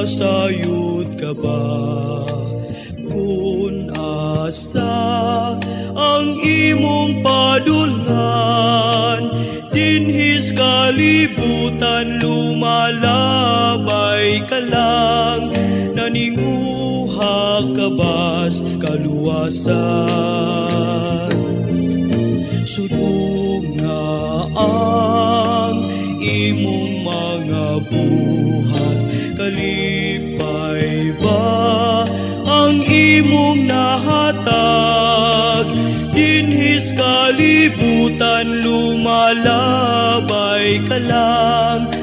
nasayod ka ba? Kung asa ang imong padulan, dinhis kalibutan lumalabay ka lang, naninguha ka bas kaluwasan. Sudong nga ang imong mga buhat, kalipay ba ang imong nahatag? Dinhis kalibutan lumalabay ka lang,